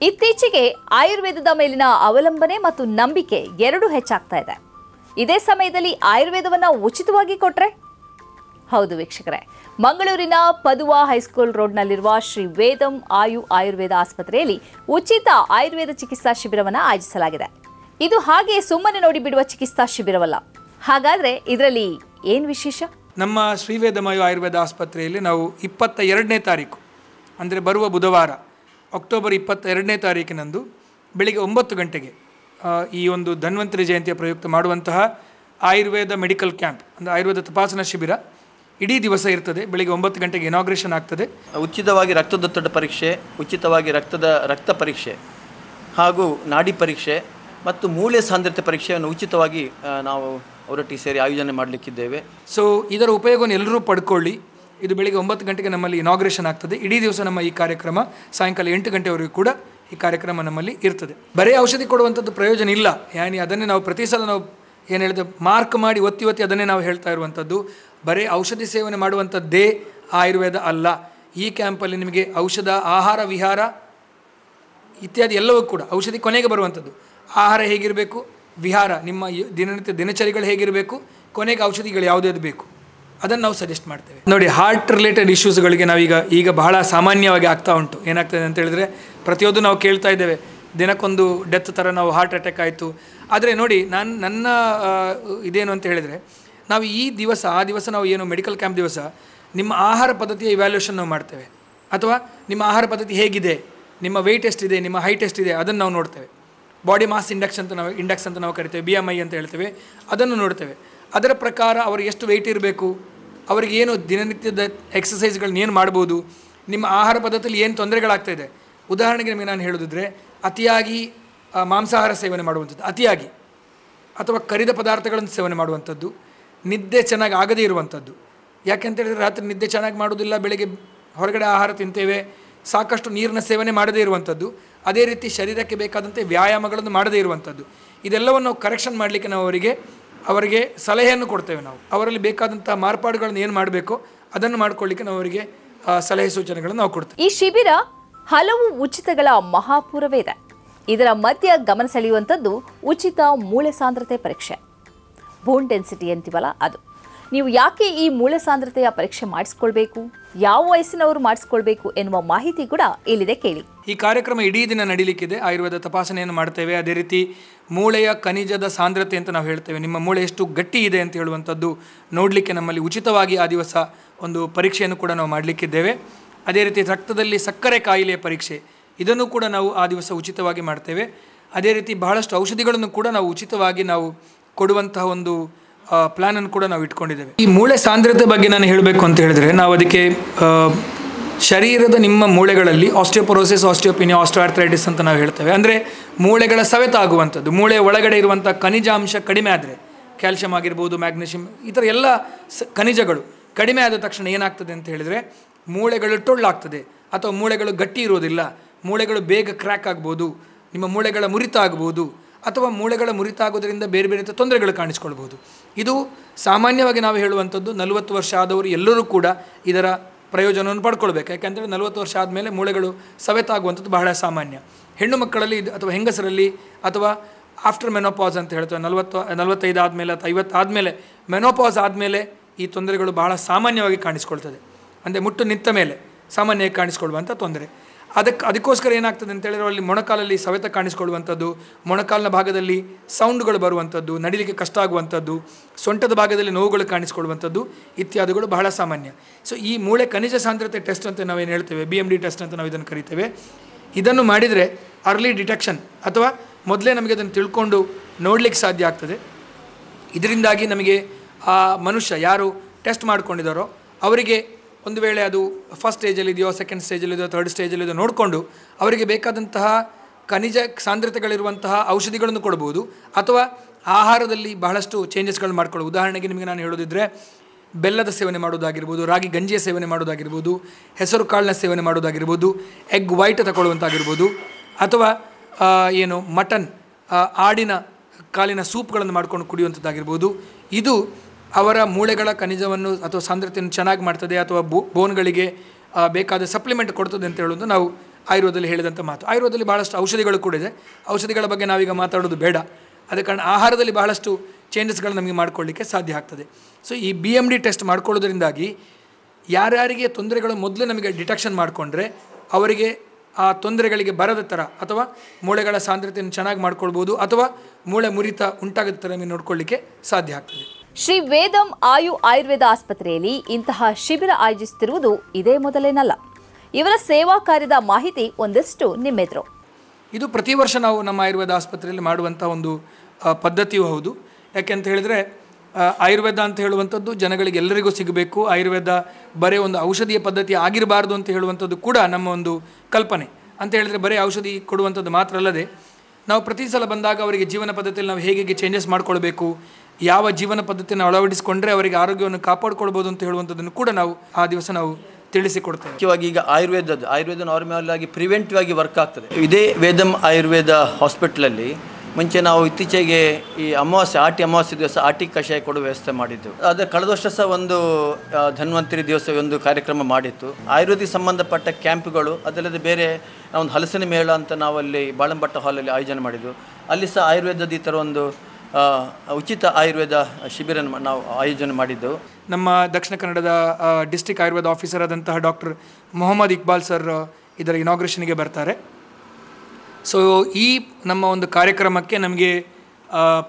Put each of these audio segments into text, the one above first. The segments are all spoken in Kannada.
ಇತ್ತೀಚೆಗೆ ಆಯುರ್ವೇದದ ಮೇಲಿನ ಅವಲಂಬನೆ ಮತ್ತು ನಂಬಿಕೆ ಎರಡೂ ಹೆಚ್ಚಾಗ್ತಾ ಇದೆ. ಇದೇ ಸಮಯದಲ್ಲಿ ಆಯುರ್ವೇದವನ್ನ ಉಚಿತವಾಗಿ ಕೊಟ್ರೆ? ಹೌದು ವೀಕ್ಷಕರೇ, ಮಂಗಳೂರಿನ ಪದುವಾ ಹೈಸ್ಕೂಲ್ ರೋಡ್ನಲ್ಲಿರುವ ಶ್ರೀ ವೇದಂ ಆಯುರ್ವೇದ ಆಸ್ಪತ್ರೆಯಲ್ಲಿ ಉಚಿತ ಆಯುರ್ವೇದ ಚಿಕಿತ್ಸಾ ಶಿಬಿರವನ್ನು ಆಯೋಜಿಸಲಾಗಿದೆ. ಇದು ಹಾಗೆ ಸುಮ್ಮನೆ ನೋಡಿ ಬಿಡುವ ಚಿಕಿತ್ಸಾ ಶಿಬಿರವಲ್ಲ. ಹಾಗಾದ್ರೆ ಇದರಲ್ಲಿ ಏನು ವಿಶೇಷ? ನಮ್ಮ ಶ್ರೀ ವೇದಂ ಆಯುರ್ವೇದ ಆಸ್ಪತ್ರೆಯಲ್ಲಿ ನಾವು 22ನೇ ತಾರೀಕು ಅಂದರೆ ಬರುವ ಬುಧವಾರ ಅಕ್ಟೋಬರ್ 22ನೇ ತಾರೀಕಿನಂದು ಬೆಳಿಗ್ಗೆ 9 ಗಂಟೆಗೆ ಈ ಒಂದು ಧನ್ವಂತರಿ ಜಯಂತಿಯ ಪ್ರಯುಕ್ತ ಮಾಡುವಂತಹ ಆಯುರ್ವೇದ ಮೆಡಿಕಲ್ ಕ್ಯಾಂಪ್ ಅಂದರೆ ಆಯುರ್ವೇದ ತಪಾಸಣಾ ಶಿಬಿರ ಇಡೀ ದಿವಸ ಇರ್ತದೆ. ಬೆಳಿಗ್ಗೆ 9 ಗಂಟೆಗೆ ಇನಾಗ್ರೇಷನ್ ಆಗ್ತದೆ. ಉಚಿತವಾಗಿ ರಕ್ತದೊತ್ತಡ ಪರೀಕ್ಷೆ, ಉಚಿತವಾಗಿ ರಕ್ತ ಪರೀಕ್ಷೆ ಹಾಗೂ ನಾಡಿ ಪರೀಕ್ಷೆ ಮತ್ತು ಮೂಳೆ ಸಾಂದ್ರತೆ ಪರೀಕ್ಷೆಯನ್ನು ಉಚಿತವಾಗಿ ನಾವು ಹೊರಟಿ ಸೇರಿ ಆಯೋಜನೆ ಮಾಡಲಿಕ್ಕಿದ್ದೇವೆ. ಸೊ ಇದರ ಉಪಯೋಗವನ್ನು ಎಲ್ಲರೂ ಪಡ್ಕೊಳ್ಳಿ. ಇದು ಬೆಳಿಗ್ಗೆ 9 ಗಂಟೆಗೆ ನಮ್ಮಲ್ಲಿ ಇನಾಗ್ರೇಷನ್ ಆಗ್ತದೆ. ಇಡೀ ದಿವಸ ನಮ್ಮ ಈ ಕಾರ್ಯಕ್ರಮ ಸಾಯಂಕಾಲ 8 ಗಂಟೆವರೆಗೂ ಕೂಡ ಈ ಕಾರ್ಯಕ್ರಮ ನಮ್ಮಲ್ಲಿ ಇರ್ತದೆ. ಬರೀ ಔಷಧಿ ಕೊಡುವಂಥದ್ದು ಪ್ರಯೋಜನ ಇಲ್ಲ. ಅದನ್ನೇ ನಾವು ಪ್ರತಿ ಸಲ ನಾವು ಏನು ಹೇಳಿದೆ ಮಾರ್ಕ್ ಮಾಡಿ ಒತ್ತಿ ಅದನ್ನೇ ನಾವು ಹೇಳ್ತಾ ಇರುವಂಥದ್ದು. ಬರೀ ಔಷಧಿ ಸೇವನೆ ಮಾಡುವಂಥದ್ದೇ ಆಯುರ್ವೇದ ಅಲ್ಲ. ಈ ಕ್ಯಾಂಪಲ್ಲಿ ನಿಮಗೆ ಔಷಧ, ಆಹಾರ, ವಿಹಾರ ಇತ್ಯಾದಿ ಎಲ್ಲವೂ ಕೂಡ ಔಷಧಿ ಕೊನೆಗೆ ಬರುವಂಥದ್ದು. ಆಹಾರ ಹೇಗಿರಬೇಕು, ವಿಹಾರ ನಿಮ್ಮ ದಿನನಿತ್ಯ ದಿನಚರಿಗಳು ಹೇಗಿರಬೇಕು, ಕೊನೆಗೆ ಔಷಧಿಗಳು ಯಾವುದ್ಯಾವುದು ಬೇಕು ಅದನ್ನು ನಾವು ಸಜೆಸ್ಟ್ ಮಾಡ್ತೇವೆ. ನೋಡಿ, ಹಾರ್ಟ್ ರಿಲೇಟೆಡ್ ಇಶ್ಯೂಸ್ಗಳಿಗೆ ಈಗ ಬಹಳ ಸಾಮಾನ್ಯವಾಗಿ ಆಗ್ತಾ ಉಂಟು. ಏನಾಗ್ತದೆ ಅಂತ ಹೇಳಿದ್ರೆ ಪ್ರತಿಯೊಂದು ನಾವು ಕೇಳ್ತಾ ಇದ್ದೇವೆ, ದಿನಕ್ಕೊಂದು ಡೆತ್ ಥರ ನಾವು ಹಾರ್ಟ್ ಅಟ್ಯಾಕ್ ಆಯಿತು. ಆದರೆ ನೋಡಿ, ನನ್ನ ಇದೇನು ಅಂತ ಹೇಳಿದರೆ, ನಾವು ಈ ದಿವಸ ಆ ದಿವಸ ನಾವು ಏನು ಮೆಡಿಕಲ್ ಕ್ಯಾಂಪ್ ದಿವಸ ನಿಮ್ಮ ಆಹಾರ ಪದ್ಧತಿಯ ಇವ್ಯಾಲ್ಯೂಷನ್ ನಾವು ಮಾಡ್ತೇವೆ. ಅಥವಾ ನಿಮ್ಮ ಆಹಾರ ಪದ್ಧತಿ ಹೇಗಿದೆ, ನಿಮ್ಮ ವೆಯ್ಟ್ ಎಷ್ಟಿದೆ, ನಿಮ್ಮ ಹೈಟ್ ಎಷ್ಟಿದೆ ಅದನ್ನು ನಾವು ನೋಡ್ತೇವೆ. ಬಾಡಿ ಮಾಸ್ ಇಂಡೆಕ್ಸ್ ಅಂತ ನಾವು ಕರಿತೇವೆ, BMI ಅಂತ ಹೇಳ್ತೇವೆ. ಅದನ್ನು ನೋಡ್ತೇವೆ. ಅದರ ಪ್ರಕಾರ ಅವರು ಎಷ್ಟು ವೆಯ್ಟ್ ಇರಬೇಕು, ಅವರಿಗೆ ಏನು ದಿನನಿತ್ಯದ ಎಕ್ಸಸೈಸ್ಗಳನ್ನ ಏನು ಮಾಡ್ಬೋದು, ನಿಮ್ಮ ಆಹಾರ ಪದ್ಧತಿಯಲ್ಲಿ ಏನು ತೊಂದರೆಗಳಾಗ್ತಾಯಿದೆ. ಉದಾಹರಣೆಗೆ ನಿಮಗೆ ನಾನು ಹೇಳೋದಿದ್ರೆ, ಅತಿಯಾಗಿ ಮಾಂಸಾಹಾರ ಸೇವನೆ ಮಾಡುವಂಥದ್ದು, ಅತಿಯಾಗಿ ಅಥವಾ ಕರಿದ ಪದಾರ್ಥಗಳನ್ನು ಸೇವನೆ ಮಾಡುವಂಥದ್ದು, ನಿದ್ದೆ ಚೆನ್ನಾಗಿ ಆಗದೇ ಇರುವಂಥದ್ದು. ಯಾಕೆಂತೇಳಿದರೆ ರಾತ್ರಿ ನಿದ್ದೆ ಚೆನ್ನಾಗಿ ಮಾಡೋದಿಲ್ಲ, ಬೆಳಗ್ಗೆ ಹೊರಗಡೆ ಆಹಾರ ತಿಂತೇವೆ, ಸಾಕಷ್ಟು ನೀರಿನ ಸೇವನೆ ಮಾಡದೇ ಇರುವಂಥದ್ದು, ಅದೇ ರೀತಿ ಶರೀರಕ್ಕೆ ಬೇಕಾದಂತೆ ವ್ಯಾಯಾಮಗಳನ್ನು ಮಾಡದೇ ಇರುವಂಥದ್ದು. ಇದೆಲ್ಲವನ್ನು ನಾವು ಕರೆಕ್ಷನ್ ಮಾಡಲಿಕ್ಕೆ ನಾವು ಅವರಿಗೆ ಸಲಹೆಯನ್ನು ಕೊಡ್ತೇವೆ. ನಾವು ಅವರಲ್ಲಿ ಬೇಕಾದಂಥ ಮಾರ್ಪಾಡುಗಳನ್ನು ಏನು ಮಾಡಬೇಕೋ ಅದನ್ನು ಮಾಡ್ಕೊಳ್ಳಿಕ್ಕೆ ನಾವು ಅವರಿಗೆ ಸಲಹೆ ಸೂಚನೆಗಳನ್ನು ನಾವು ಕೊಡ್ತೇವೆ. ಈ ಶಿಬಿರ ಹಲವು ಉಚಿತಗಳ ಮಹಾಪೂರವಿದೆ. ಇದರ ಮಧ್ಯ ಗಮನ ಸೆಳೆಯುವಂಥದ್ದು ಉಚಿತ ಮೂಳೆ ಸಾಂದ್ರತೆ ಪರೀಕ್ಷೆ, ಬೋನ್ ಡೆನ್ಸಿಟಿ ಅಂತೀವಲ್ಲ ಅದು. ನೀವು ಯಾಕೆ ಈ ಮೂಳೆ ಸಾಂದ್ರತೆಯ ಪರೀಕ್ಷೆ ಮಾಡಿಸ್ಕೊಳ್ಬೇಕು, ಯಾವ ವಯಸ್ಸಿನವರು ಮಾಡಿಸ್ಕೊಳ್ಬೇಕು ಎನ್ನುವ ಮಾಹಿತಿ ಕೂಡ ಇಲ್ಲಿದೆ, ಕೇಳಿ. ಈ ಕಾರ್ಯಕ್ರಮ ಇಡೀ ದಿನ ನಡೀಲಿಕ್ಕಿದೆ. ಆಯುರ್ವೇದ ತಪಾಸಣೆಯನ್ನು ಮಾಡ್ತೇವೆ. ಅದೇ ರೀತಿ ಮೂಳೆಯ ಖನಿಜದ ಸಾಂದ್ರತೆ ಅಂತ ನಾವು ಹೇಳ್ತೇವೆ, ನಿಮ್ಮ ಮೂಳೆ ಎಷ್ಟು ಗಟ್ಟಿ ಇದೆ ಅಂತ ಹೇಳುವಂಥದ್ದು ನೋಡಲಿಕ್ಕೆ ನಮ್ಮಲ್ಲಿ ಉಚಿತವಾಗಿ ಆ ದಿವಸ ಒಂದು ಪರೀಕ್ಷೆಯನ್ನು ಕೂಡ ನಾವು ಮಾಡಲಿಕ್ಕಿದ್ದೇವೆ. ಅದೇ ರೀತಿ ರಕ್ತದಲ್ಲಿ ಸಕ್ಕರೆ ಕಾಯಿಲೆಯ ಪರೀಕ್ಷೆ, ಇದನ್ನು ಕೂಡ ನಾವು ಆ ದಿವಸ ಉಚಿತವಾಗಿ ಮಾಡ್ತೇವೆ. ಅದೇ ರೀತಿ ಬಹಳಷ್ಟು ಔಷಧಿಗಳನ್ನು ಕೂಡ ನಾವು ಉಚಿತವಾಗಿ ನಾವು ಕೊಡುವಂತಹ ಒಂದು ಪ್ಲ್ಯಾನನ್ನು ಕೂಡ ನಾವು ಇಟ್ಕೊಂಡಿದ್ದೇವೆ. ಈ ಮೂಳೆ ಸಾಂದ್ರತೆ ಬಗ್ಗೆ ನಾನು ಹೇಳಬೇಕು ಅಂತ ಹೇಳಿದ್ರೆ, ನಾವು ಅದಕ್ಕೆ ಶರೀರದ ನಿಮ್ಮ ಮೂಳೆಗಳಲ್ಲಿ ಆಸ್ಟಿಯೋಪೊರೋಸಿಸ್, ಆಸ್ಟಿಯೋಪಿನಿಯಾ, ಆಸ್ಟಿಯೋಆರ್ಥರೈಟಿಸ್ ಅಂತ ನಾವು ಹೇಳ್ತೇವೆ. ಅಂದರೆ ಮೂಳೆಗಳ ಸವೆತ ಆಗುವಂಥದ್ದು, ಮೂಳೆಯ ಒಳಗಡೆ ಇರುವಂಥ ಖನಿಜಾಂಶ ಕಡಿಮೆ ಆದರೆ, ಕ್ಯಾಲ್ಶಿಯಂ ಆಗಿರ್ಬೋದು, ಮ್ಯಾಗ್ನೀಷಿಯಂ, ಈ ಥರ ಎಲ್ಲ ಖನಿಜಗಳು ಕಡಿಮೆ ಆದ ತಕ್ಷಣ ಏನಾಗ್ತದೆ ಅಂತ ಹೇಳಿದರೆ ಮೂಳೆಗಳು ಟೊಳ್ಳಾಗ್ತದೆ, ಅಥವಾ ಮೂಳೆಗಳು ಗಟ್ಟಿ ಇರೋದಿಲ್ಲ, ಮೂಳೆಗಳು ಬೇಗ ಕ್ರ್ಯಾಕ್ ಆಗ್ಬೋದು, ನಿಮ್ಮ ಮೂಳೆಗಳ ಮುರಿತ ಆಗ್ಬೋದು, ಅಥವಾ ಮೂಳೆಗಳ ಮುರಿತ ಆಗೋದರಿಂದ ಬೇರೆ ಬೇರೆ ತೊಂದರೆಗಳು ಕಾಣಿಸ್ಕೊಳ್ಬೋದು. ಇದು ಸಾಮಾನ್ಯವಾಗಿ ನಾವು ಹೇಳುವಂಥದ್ದು 40 ವರ್ಷ ಆದವರು ಎಲ್ಲರೂ ಕೂಡ ಇದರ ಪ್ರಯೋಜನವನ್ನು ಪಡ್ಕೊಳ್ಬೇಕು. ಯಾಕೆಂದರೆ 40 ವರ್ಷ ಆದಮೇಲೆ ಮೂಳೆಗಳು ಸವೆತ ಆಗುವಂಥದ್ದು ಬಹಳ ಸಾಮಾನ್ಯ. ಹೆಣ್ಣು ಮಕ್ಕಳಲ್ಲಿ ಅಥವಾ ಹೆಂಗಸರಲ್ಲಿ ಅಥವಾ ಆಫ್ಟರ್ ಮೆನೋಪಾಸ್ ಅಂತ ಹೇಳ್ತೇವೆ, 45 ಆದಮೇಲೆ ಅಥವಾ 50 ಆದಮೇಲೆ, ಮೆನೋಪಾಸ್ ಆದಮೇಲೆ ಈ ತೊಂದರೆಗಳು ಬಹಳ ಸಾಮಾನ್ಯವಾಗಿ ಕಾಣಿಸ್ಕೊಳ್ತದೆ. ಅಂದರೆ ಮುಟ್ಟು ನಿಂತ ಮೇಲೆ ಸಾಮಾನ್ಯವಾಗಿ ಕಾಣಿಸ್ಕೊಳ್ಳುವಂಥ ತೊಂದರೆ. ಅದಕ್ಕೋಸ್ಕರ ಏನಾಗ್ತದೆ ಅಂತ ಹೇಳಿದ್ರೆ, ಅಲ್ಲಿ ಮೊಣಕಾಲಲ್ಲಿ ಸವೆತ ಕಾಣಿಸ್ಕೊಳ್ಳುವಂಥದ್ದು, ಮೊಣಕಾಲಿನ ಭಾಗದಲ್ಲಿ ಸೌಂಡ್ಗಳು ಬರುವಂಥದ್ದು, ನಡಿಲಿಕ್ಕೆ ಕಷ್ಟ ಆಗುವಂಥದ್ದು, ಸೊಂಟದ ಭಾಗದಲ್ಲಿ ನೋವುಗಳು ಕಾಣಿಸ್ಕೊಳ್ಳುವಂಥದ್ದು ಇತ್ಯಾದಿಗಳು ಬಹಳ ಸಾಮಾನ್ಯ. ಸೊ ಈ ಮೂಳೆ ಖನಿಜ ಸಾಂದ್ರತೆ ಟೆಸ್ಟ್ ಅಂತ ನಾವೇನು ಹೇಳ್ತೇವೆ, BMD ಟೆಸ್ಟ್ ಅಂತ ನಾವು ಇದನ್ನು ಕರಿತೇವೆ. ಇದನ್ನು ಮಾಡಿದರೆ ಅರ್ಲಿ ಡಿಟೆಕ್ಷನ್ ಅಥವಾ ಮೊದಲೇ ನಮಗೆ ಅದನ್ನು ತಿಳ್ಕೊಂಡು ನೋಡಲಿಕ್ಕೆ ಸಾಧ್ಯ ಆಗ್ತದೆ. ಇದರಿಂದಾಗಿ ನಮಗೆ ಆ ಮನುಷ್ಯ ಯಾರು ಟೆಸ್ಟ್ ಮಾಡ್ಕೊಂಡಿದ್ದಾರೋ ಅವರಿಗೆ ಒಂದು ವೇಳೆ ಅದು ಫಸ್ಟ್ ಸ್ಟೇಜಲ್ಲಿದೆಯೋ, ಸೆಕೆಂಡ್ ಸ್ಟೇಜಲ್ಲಿದೆಯೋ, ಥರ್ಡ್ ಸ್ಟೇಜಲ್ಲಿದೆಯೋ ನೋಡಿಕೊಂಡು ಅವರಿಗೆ ಬೇಕಾದಂತಹ ಖನಿಜ ಸಾಂದ್ರತೆಗಳಿರುವಂತಹ ಔಷಧಿಗಳನ್ನು ಕೊಡ್ಬೋದು, ಅಥವಾ ಆಹಾರದಲ್ಲಿ ಬಹಳಷ್ಟು ಚೇಂಜಸ್ಗಳು ಮಾಡ್ಕೊಳ್ಳೋದು. ಉದಾಹರಣೆಗೆ ನಿಮಗೆ ನಾನು ಹೇಳೋದಿದ್ರೆ, ಬೆಲ್ಲದ ಸೇವನೆ ಮಾಡೋದಾಗಿರ್ಬೋದು, ರಾಗಿ ಗಂಜಿಯ ಸೇವನೆ ಮಾಡೋದಾಗಿರ್ಬೋದು, ಹೆಸರು ಕಾಳಿನ ಸೇವನೆ ಮಾಡೋದಾಗಿರ್ಬೋದು, ಎಗ್ ವೈಟ್ ತಗೊಳ್ಳುವಂತಾಗಿರ್ಬೋದು, ಅಥವಾ ಮಟನ್ ಆಡಿನ ಕಾಲಿನ ಸೂಪ್ಗಳನ್ನು ಮಾಡ್ಕೊಂಡು ಕುಡಿಯುವಂಥದ್ದಾಗಿರ್ಬೋದು. ಇದು ಅವರ ಮೂಳೆಗಳ ಖನಿಜವನ್ನು ಅಥವಾ ಸಾಂದ್ರತೆಯನ್ನು ಚೆನ್ನಾಗಿ ಮಾಡ್ತದೆ, ಅಥವಾ ಬೋನ್ಗಳಿಗೆ ಬೇಕಾದ ಸಪ್ಲಿಮೆಂಟ್ ಕೊಡ್ತದೆ ಅಂತ ಹೇಳೋದು ನಾವು ಆಯುರ್ವೇದದಲ್ಲಿ ಹೇಳಿದಂಥ ಮಾತು. ಆಯುರ್ವೇದದಲ್ಲಿ ಬಹಳಷ್ಟು ಔಷಧಿಗಳು ಕೂಡ ಇದೆ. ಔಷಧಿಗಳ ಬಗ್ಗೆ ನಾವೀಗ ಮಾತಾಡೋದು ಬೇಡ. ಅದ ಕಾರಣ ಆಹಾರದಲ್ಲಿ ಬಹಳಷ್ಟು ಚೇಂಜಸ್ಗಳು ನಮಗೆ ಮಾಡ್ಕೊಳ್ಳಿಕ್ಕೆ ಸಾಧ್ಯ ಆಗ್ತದೆ. ಸೊ ಈ BMD ಟೆಸ್ಟ್ ಮಾಡ್ಕೊಳ್ಳೋದ್ರಿಂದಾಗಿ ಯಾರ್ಯಾರಿಗೆ ತೊಂದರೆಗಳು ಮೊದಲೇ ನಮಗೆ ಡಿಟೆಕ್ಷನ್ ಮಾಡಿಕೊಂಡ್ರೆ ಅವರಿಗೆ ಆ ತೊಂದರೆಗಳಿಗೆ ಬರದ ಥರ ಅಥವಾ ಮೂಳೆಗಳ ಸಾಂದ್ರತೆಯನ್ನು ಚೆನ್ನಾಗಿ ಮಾಡ್ಕೊಳ್ಬೋದು ಅಥವಾ ಮೂಳೆ ಮುರಿತ ಉಂಟಾಗದ ಥರ ನಮಗೆ ನೋಡ್ಕೊಳ್ಳಿಕ್ಕೆ ಸಾಧ್ಯ ಆಗ್ತದೆ. ಶ್ರೀ ವೇದಂ ಆಯುರ್ವೇದ ಆಸ್ಪತ್ರೆಯಲ್ಲಿ ಇಂತಹ ಶಿಬಿರ ಆಯೋಜಿಸುತ್ತಿರುವುದು ಇದೇ ಮೊದಲೇನಲ್ಲ. ಇವರ ಸೇವಾ ಕಾರ್ಯದ ಮಾಹಿತಿ ಒಂದಷ್ಟು ನಿಮ್ಮೆದುರು. ಇದು ಪ್ರತಿ ವರ್ಷ ನಾವು ನಮ್ಮ ಆಯುರ್ವೇದ ಆಸ್ಪತ್ರೆಯಲ್ಲಿ ಮಾಡುವಂಥ ಒಂದು ಪದ್ಧತಿಯೂ ಹೌದು. ಯಾಕೆಂತ ಹೇಳಿದರೆ ಆಯುರ್ವೇದ ಅಂತ ಹೇಳುವಂಥದ್ದು ಜನಗಳಿಗೆ ಎಲ್ಲರಿಗೂ ಸಿಗಬೇಕು. ಆಯುರ್ವೇದ ಬರೀ ಒಂದು ಔಷಧಿಯ ಪದ್ಧತಿ ಆಗಿರಬಾರ್ದು ಅಂತ ಹೇಳುವಂಥದ್ದು ಕೂಡ ನಮ್ಮ ಒಂದು ಕಲ್ಪನೆ. ಅಂತ ಹೇಳಿದರೆ ಬರೀ ಔಷಧಿ ಕೊಡುವಂಥದ್ದು ಮಾತ್ರ ಅಲ್ಲದೆ ನಾವು ಪ್ರತಿ ಸಲ ಬಂದಾಗ ಅವರಿಗೆ ಜೀವನ ಪದ್ಧತಿಯಲ್ಲಿ ನಾವು ಹೇಗೆ ಚೇಂಜಸ್ ಮಾಡ್ಕೊಳ್ಬೇಕು, ಯಾವ ಜೀವನ ಪದ್ಧತಿಯನ್ನು ಅಳವಡಿಸಿಕೊಂಡ್ರೆ ಅವರಿಗೆ ಆರೋಗ್ಯವನ್ನು ಕಾಪಾಡ್ಕೊಳ್ಬೋದು ಅಂತ ಹೇಳುವಂಥದ್ದನ್ನು ಕೂಡ ನಾವು ಆ ದಿವಸ ನಾವು ತಿಳಿಸಿಕೊಡ್ತೇವೆ. ಮುಖ್ಯವಾಗಿ ಈಗ ಆಯುರ್ವೇದ ನಾರ್ಮಲ್ ಆಗಿ ಪ್ರಿವೆಂಟಿವ್ ಆಗಿ ವರ್ಕ್ ಆಗ್ತದೆ. ಇದೇ ವೇದಂ ಆಯುರ್ವೇದ ಹಾಸ್ಪಿಟ್ಲಲ್ಲಿ ಮುಂಚೆ ನಾವು ಇತ್ತೀಚೆಗೆ ಈ ಆಟಿ ಅಮಾವಾಸ್ಯೆ ದಿವಸ ಆಟಿ ಕಷಾಯ ಕೊಡುವ ವ್ಯವಸ್ಥೆ ಮಾಡಿದ್ದು. ಆದರೆ ಕಳೆದ ವರ್ಷ ಸಹ ಒಂದು ಧನ್ವಂತರಿ ದಿವಸ ಒಂದು ಕಾರ್ಯಕ್ರಮ ಮಾಡಿತ್ತು. ಆಯುರ್ವೇದಿಕ್ ಸಂಬಂಧಪಟ್ಟ ಕ್ಯಾಂಪ್ಗಳು, ಅದಲ್ಲದೆ ಬೇರೆ ಒಂದು ಹಲಸಿನ ಮೇಳ ಅಂತ ನಾವಲ್ಲಿ ಬಾಳಂಬಟ್ಟ ಹಾಲಲ್ಲಿ ಆಯೋಜನೆ ಮಾಡಿದ್ದು. ಅಲ್ಲಿ ಸಹ ಆಯುರ್ವೇದದ ಈ ಥರ ಒಂದು ಉಚಿತ ಆಯುರ್ವೇದ ಶಿಬಿರ ನಾವು ಆಯೋಜನೆ ಮಾಡಿದ್ದು. ನಮ್ಮ ದಕ್ಷಿಣ ಕನ್ನಡದ ಡಿಸ್ಟ್ರಿಕ್ಟ್ ಆಯುರ್ವೇದ ಆಫೀಸರ್ ಆದಂತಹ ಡಾಕ್ಟರ್ ಮೊಹಮ್ಮದ್ ಇಕ್ಬಾಲ್ ಸರ್ ಇದರ ಇನಾಗ್ರೇಷನ್ಗೆ ಬರ್ತಾರೆ. ಸೊ ಈ ನಮ್ಮ ಒಂದು ಕಾರ್ಯಕ್ರಮಕ್ಕೆ ನಮಗೆ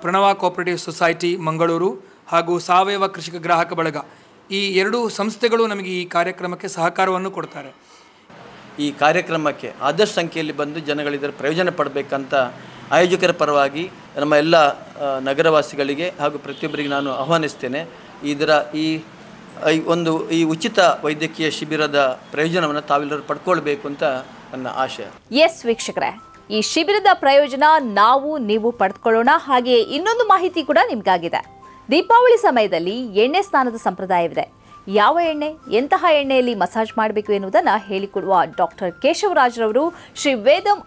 ಪ್ರಣವ ಕೋಆಪರೇಟಿವ್ ಸೊಸೈಟಿ ಮಂಗಳೂರು ಹಾಗೂ ಸಾವಯವ ಕೃಷಿಕ ಗ್ರಾಹಕ ಬಳಗ ಈ ಎರಡೂ ಸಂಸ್ಥೆಗಳು ನಮಗೆ ಈ ಕಾರ್ಯಕ್ರಮಕ್ಕೆ ಸಹಕಾರವನ್ನು ಕೊಡ್ತಾರೆ. ಈ ಕಾರ್ಯಕ್ರಮಕ್ಕೆ ಆದಷ್ಟು ಸಂಖ್ಯೆಯಲ್ಲಿ ಬಂದು ಜನಗಳಿದರ ಪ್ರಯೋಜನ ಪಡಬೇಕಂತ ಆಯೋಜಕರ ಪರವಾಗಿ ನಮ್ಮ ಎಲ್ಲ ನಗರವಾಸಿಗಳಿಗೆ ಹಾಗೂ ಪ್ರತಿಯೊಬ್ಬರಿಗೆ ನಾನು ಆಹ್ವಾನಿಸ್ತೇನೆ. ಈ ಉಚಿತ ವೈದ್ಯಕೀಯ ಶಿಬಿರದ ಪ್ರಯೋಜನವನ್ನು ತಾವೆಲ್ಲರೂ ಪಡ್ಕೊಳ್ಬೇಕು ಅಂತ ನನ್ನ ಆಶಯ. ಎಸ್ ವೀಕ್ಷಕರೇ, ಈ ಶಿಬಿರದ ಪ್ರಯೋಜನ ನೀವು ಪಡೆದುಕೊಳ್ಳೋಣ. ಹಾಗೆ ಇನ್ನೊಂದು ಮಾಹಿತಿ ಕೂಡ ನಿಮಗಾಗಿದೆ. ದೀಪಾವಳಿ ಸಮಯದಲ್ಲಿ ಎಣ್ಣೆ ಸ್ನಾನದ ಸಂಪ್ರದಾಯವಿದೆ. ಯಾವ ಎಣ್ಣೆ, ಎಂತಹ ಎಣ್ಣೆಯಲ್ಲಿ ಮಸಾಜ್ ಮಾಡಬೇಕು ಎನ್ನುವುದನ್ನು ಹೇಳಿಕೊಡುವ ಡಾಕ್ಟರ್ ಕೇಶವರಾಜ್ರವರು ಶ್ರೀ ವೇದಂ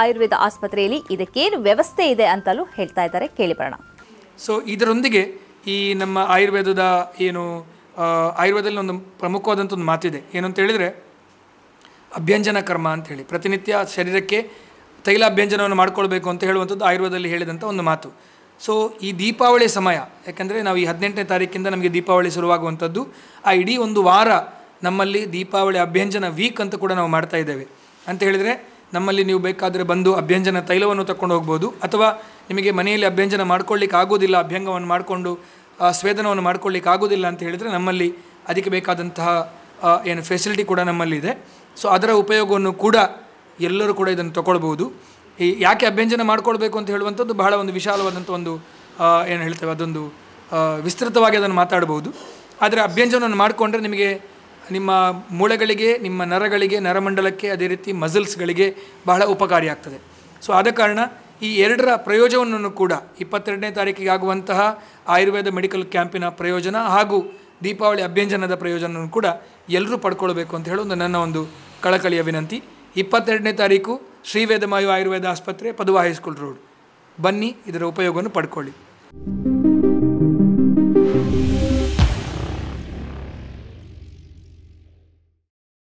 ಆಯುರ್ವೇದ ಆಸ್ಪತ್ರೆಯಲ್ಲಿ ಇದಕ್ಕೇನು ವ್ಯವಸ್ಥೆ ಇದೆ ಅಂತಲೂ ಹೇಳ್ತಾ ಇದ್ದಾರೆ. ಕೇಳಿಬರೋಣ. ಸೊ ಇದರೊಂದಿಗೆ ಈ ನಮ್ಮ ಆಯುರ್ವೇದದ ಆಯುರ್ವೇದದಲ್ಲಿ ಒಂದು ಪ್ರಮುಖವಾದಂಥ ಒಂದು ಮಾತಿದೆ. ಏನು ಅಂತ ಹೇಳಿದರೆ ಅಭ್ಯಂಜನ ಕರ್ಮ ಅಂಥೇಳಿ, ಪ್ರತಿನಿತ್ಯ ಶರೀರಕ್ಕೆ ತೈಲಾಭ್ಯಂಜನವನ್ನು ಮಾಡ್ಕೊಳ್ಬೇಕು ಅಂತ ಹೇಳುವಂಥದ್ದು ಆಯುರ್ವೇದದಲ್ಲಿ ಹೇಳಿದಂಥ ಒಂದು ಮಾತು. ಸೊ ಈ ದೀಪಾವಳಿ ಸಮಯ, ಯಾಕೆಂದರೆ ನಾವು ಈ 18ನೇ ತಾರೀಕಿಂದ ನಮಗೆ ದೀಪಾವಳಿ ಶುರುವಾಗುವಂಥದ್ದು. ಆ ಇಡೀ ಒಂದು ವಾರ ನಮ್ಮಲ್ಲಿ ದೀಪಾವಳಿ ಅಭ್ಯಂಜನ ವೀಕ್ ಅಂತ ಕೂಡ ನಾವು ಮಾಡ್ತಾ ಇದ್ದೇವೆ. ಅಂತ ಹೇಳಿದರೆ ನಮ್ಮಲ್ಲಿ ನೀವು ಬೇಕಾದರೆ ಬಂದು ಅಭ್ಯಂಜನ ತೈಲವನ್ನು ತಗೊಂಡು ಹೋಗ್ಬೋದು, ಅಥವಾ ನಿಮಗೆ ಮನೆಯಲ್ಲಿ ಅಭ್ಯಂಜನ ಮಾಡ್ಕೊಳ್ಳಿಕ್ಕೆ ಆಗೋದಿಲ್ಲ, ಅಭ್ಯಂಗವನ್ನು ಮಾಡಿಕೊಂಡು ಸ್ವೇದನವನ್ನು ಮಾಡ್ಕೊಳ್ಳಿಕ್ಕೆ ಆಗೋದಿಲ್ಲ ಅಂತ ಹೇಳಿದರೆ ನಮ್ಮಲ್ಲಿ ಅದಕ್ಕೆ ಬೇಕಾದಂತಹ ಫೆಸಿಲಿಟಿ ಕೂಡ ನಮ್ಮಲ್ಲಿದೆ. ಸೊ ಅದರ ಉಪಯೋಗವನ್ನು ಕೂಡ ಎಲ್ಲರೂ ಕೂಡ ಇದನ್ನು ತಗೊಳ್ಬೋದು. ಯಾಕೆ ಅಭ್ಯಂಜನ ಮಾಡ್ಕೊಳ್ಬೇಕು ಅಂತ ಹೇಳುವಂಥದ್ದು ಬಹಳ ಒಂದು ವಿಶಾಲವಾದಂಥ ಒಂದು ಹೇಳ್ತೇವೆ, ಅದೊಂದು ವಿಸ್ತೃತವಾಗಿ ಅದನ್ನು ಮಾತಾಡ್ಬೋದು. ಆದರೆ ಅಭ್ಯಂಜನವನ್ನು ಮಾಡಿಕೊಂಡ್ರೆ ನಿಮಗೆ ನಿಮ್ಮ ಮೂಳೆಗಳಿಗೆ, ನಿಮ್ಮ ನರಗಳಿಗೆ, ನರಮಂಡಲಕ್ಕೆ, ಅದೇ ರೀತಿ ಮಸಲ್ಸ್ಗಳಿಗೆ ಬಹಳ ಉಪಕಾರಿಯಾಗ್ತದೆ. ಸೊ ಆದ ಕಾರಣ ಈ ಎರಡರ ಪ್ರಯೋಜನವನ್ನು ಕೂಡ 22ನೇ ತಾರೀಕಿಗೆ ಆಗುವಂತಹ ಆಯುರ್ವೇದ ಮೆಡಿಕಲ್ ಕ್ಯಾಂಪಿನ ಪ್ರಯೋಜನ ಹಾಗೂ ದೀಪಾವಳಿ ಅಭ್ಯಂಜನದ ಪ್ರಯೋಜನವನ್ನು ಕೂಡ ಎಲ್ಲರೂ ಪಡ್ಕೊಳ್ಬೇಕು ಅಂತ ಹೇಳೋದು ನನ್ನ ಒಂದು ಕಳಕಳಿಯ ವಿನಂತಿ. 22ನೇ ತಾರೀಕು ಶ್ರೀ ವೇದಂ ಆಯುರ್ವೇದ ಆಸ್ಪತ್ರೆ, ಪದುವಾ ಹೈಸ್ಕೂಲ್ ರೋಡ್. ಬನ್ನಿ, ಇದರ ಉಪಯೋಗವನ್ನು ಪಡ್ಕೊಳ್ಳಿ.